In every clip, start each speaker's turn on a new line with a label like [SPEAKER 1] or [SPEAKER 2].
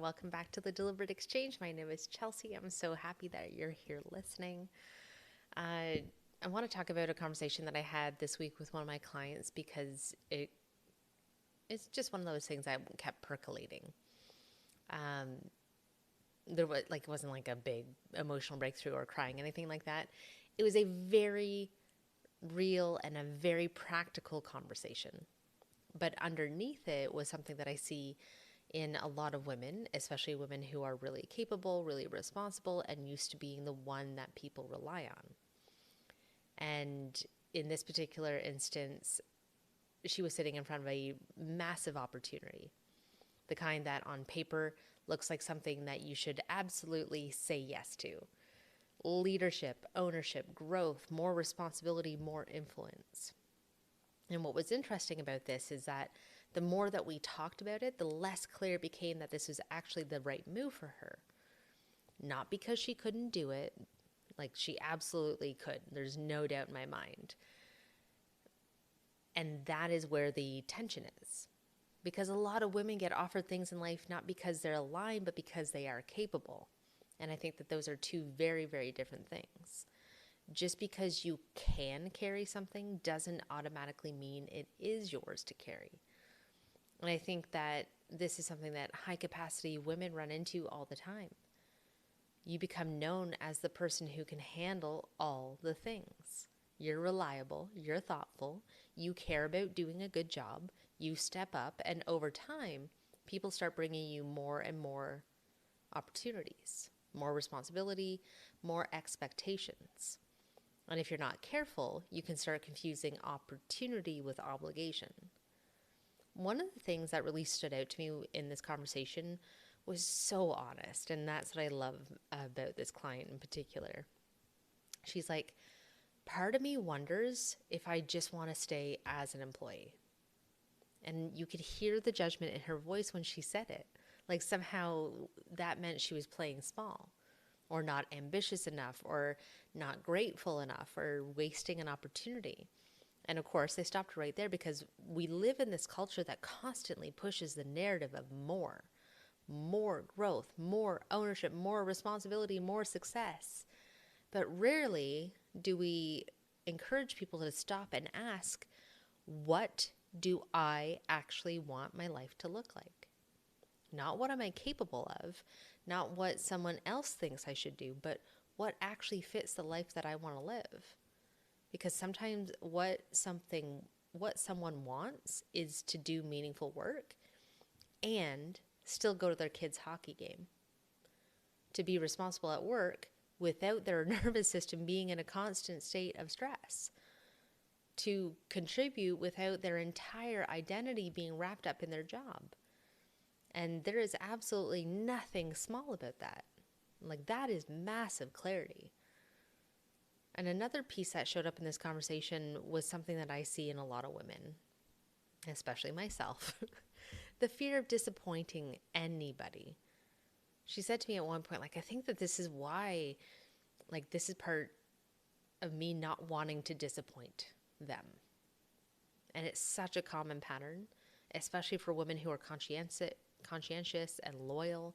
[SPEAKER 1] welcome back to the Deliberate Exchange. My name is Chelsea. I'm so happy that you're here listening. I want to talk about a conversation that I had this week with one of my clients because it's just one of those things that kept percolating. Um, it wasn't like a big emotional breakthrough or crying, anything like that. It was a very real and a very practical conversation. But underneath it was something that I see in a lot of women, especially women who are really capable, really responsible, and used to being the one that people rely on. And in this particular instance, she was sitting in front of a massive opportunity, the kind that on paper looks like something that you should absolutely say yes to. Leadership, ownership, growth, more responsibility, more influence. And what was interesting about this is that the more that we talked about it, the less clear it became that this was actually the right move for her. Not because she couldn't do it, like she absolutely could. There's no doubt in my mind. And that is where the tension is. Because a lot of women get offered things in life not because they're aligned, but because they are capable. And I think that those are two very, very different things. Just because you can carry something doesn't automatically mean it is yours to carry. And I think that this is something that high capacity women run into all the time. You become known as the person who can handle all the things. You're reliable, you're thoughtful, you care about doing a good job, you step up, and over time, people start bringing you more and more opportunities, more responsibility, more expectations. And if you're not careful, you can start confusing opportunity with obligation. One of the things that really stood out to me in this conversation was so honest, and that's what I love about this client in particular. She's like, part of me wonders if I just want to stay as an employee. And you could hear the judgment in her voice when she said it. Like somehow that meant she was playing small, or not ambitious enough, or not grateful enough, or wasting an opportunity. And of course, they stopped right there because we live in this culture that constantly pushes the narrative of more growth, more ownership, more responsibility, more success. But rarely do we encourage people to stop and ask, what do I actually want my life to look like? Not what am I capable of, not what someone else thinks I should do, but what actually fits the life that I want to live. Because sometimes what someone wants is to do meaningful work and still go to their kids' hockey game. To be responsible at work without their nervous system being in a constant state of stress. To contribute without their entire identity being wrapped up in their job. And there is absolutely nothing small about that. Like, that is massive clarity. And another piece that showed up in this conversation was something that I see in a lot of women, especially myself. The fear of disappointing anybody. She said to me at one point, like, I think that this is why, like, this is part of me not wanting to disappoint them. And it's such a common pattern, especially for women who are conscientious and loyal.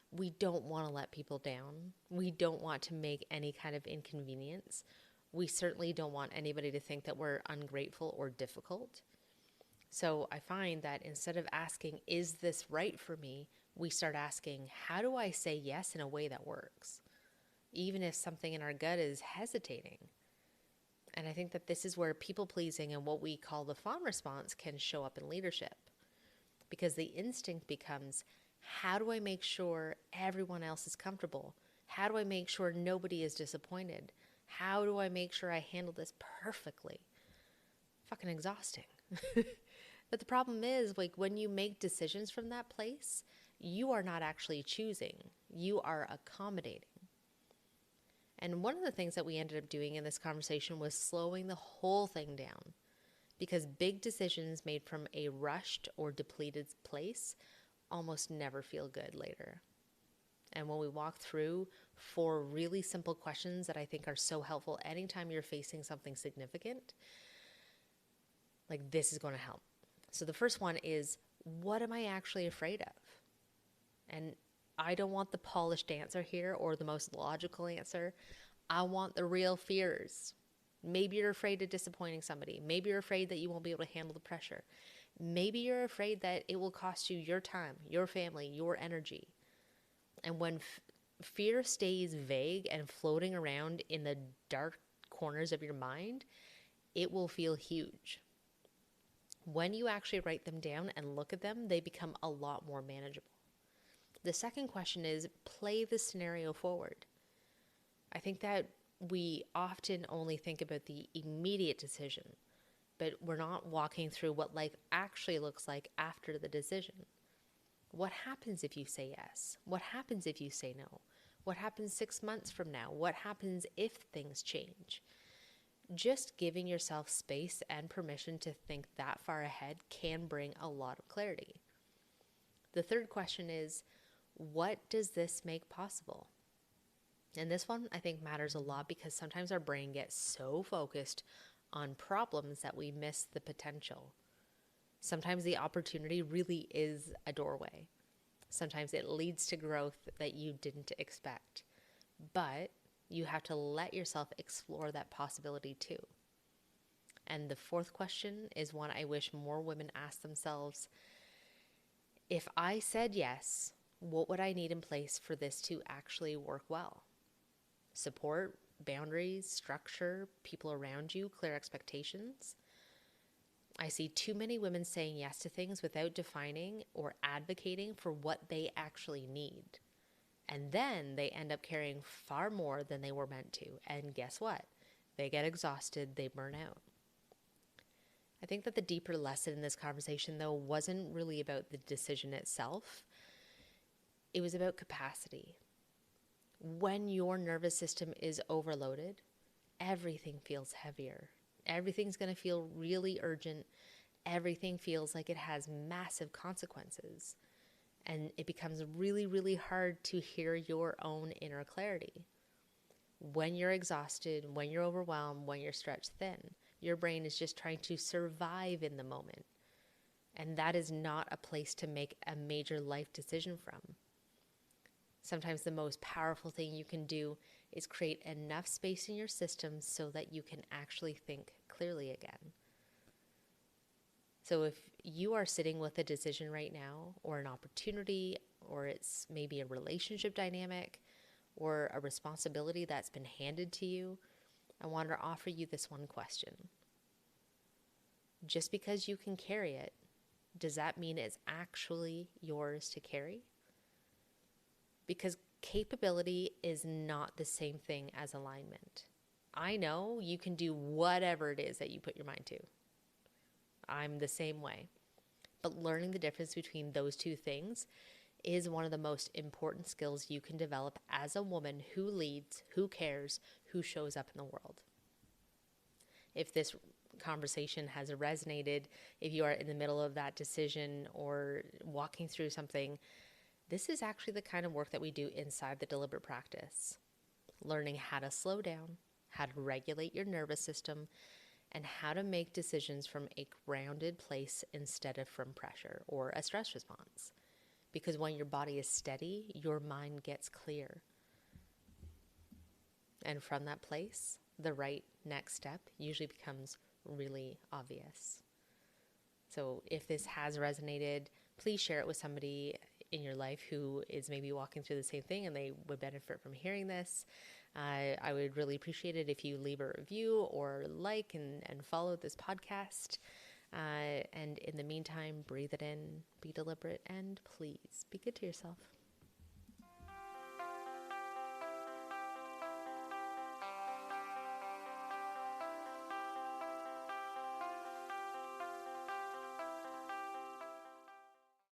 [SPEAKER 1] We don't want to let people down. We don't want to make any kind of inconvenience. We certainly don't want anybody to think that we're ungrateful or difficult. So I find that instead of asking, is this right for me? We start asking, how do I say yes in a way that works? Even if something in our gut is hesitating. And I think that this is where people pleasing and what we call the fawn response can show up in leadership. Because the instinct becomes, how do I make sure everyone else is comfortable? How do I make sure nobody is disappointed? How do I make sure I handle this perfectly? Fucking exhausting. But the problem is, like, when you make decisions from that place, you are not actually choosing. You are accommodating. And one of the things that we ended up doing in this conversation was slowing the whole thing down. Because big decisions made from a rushed or depleted place almost never feel good later. And when we walk through 4 really simple questions that I think are so helpful anytime you're facing something significant, like, this is going to help. So the first one is, what am I actually afraid of? And I don't want the polished answer here or the most logical answer. I want the real fears. Maybe you're afraid of disappointing somebody. Maybe you're afraid that you won't be able to handle the pressure. Maybe you're afraid that it will cost you your time, your family, your energy. And when fear stays vague and floating around in the dark corners of your mind, it will feel huge. When you actually write them down and look at them, they become a lot more manageable. The second question is play the scenario forward. I think that we often only think about the immediate decision, but we're not walking through what life actually looks like after the decision. What happens if you say yes? What happens if you say no? What happens 6 months from now? What happens if things change? Just giving yourself space and permission to think that far ahead can bring a lot of clarity. The third question is, what does this make possible? And this one I think matters a lot because sometimes our brain gets so focused on problems that we miss the potential. Sometimes the opportunity really is a doorway. Sometimes it leads to growth that you didn't expect. But you have to let yourself explore that possibility too. And the fourth question is one I wish more women ask themselves. If I said yes, what would I need in place for this to actually work well? Support, boundaries, structure, people around you, clear expectations. I see too many women saying yes to things without defining or advocating for what they actually need. And then they end up carrying far more than they were meant to. And guess what? They get exhausted, they burn out. I think that the deeper lesson in this conversation, though, wasn't really about the decision itself. It was about capacity. When your nervous system is overloaded, everything feels heavier. Everything's going to feel really urgent. Everything feels like it has massive consequences. And it becomes really, really hard to hear your own inner clarity. When you're exhausted, when you're overwhelmed, when you're stretched thin, your brain is just trying to survive in the moment. And that is not a place to make a major life decision from. Sometimes the most powerful thing you can do is create enough space in your system so that you can actually think clearly again. So if you are sitting with a decision right now, or an opportunity, or it's maybe a relationship dynamic, or a responsibility that's been handed to you, I want to offer you this one question. Just because you can carry it, does that mean it's actually yours to carry? Because capability is not the same thing as alignment. I know you can do whatever it is that you put your mind to. I'm the same way. But learning the difference between those two things is one of the most important skills you can develop as a woman who leads, who cares, who shows up in the world. If this conversation has resonated, if you are in the middle of that decision or walking through something, this is actually the kind of work that we do inside the deliberate practice. Learning how to slow down, how to regulate your nervous system, and how to make decisions from a grounded place instead of from pressure or a stress response. Because when your body is steady, your mind gets clear. And from that place, the right next step usually becomes really obvious. So if this has resonated, please share it with somebody in your life who is maybe walking through the same thing and they would benefit from hearing this. I would really appreciate it if you leave a review or like and follow this podcast. And in the meantime, breathe it in, be deliberate, and please be good to yourself.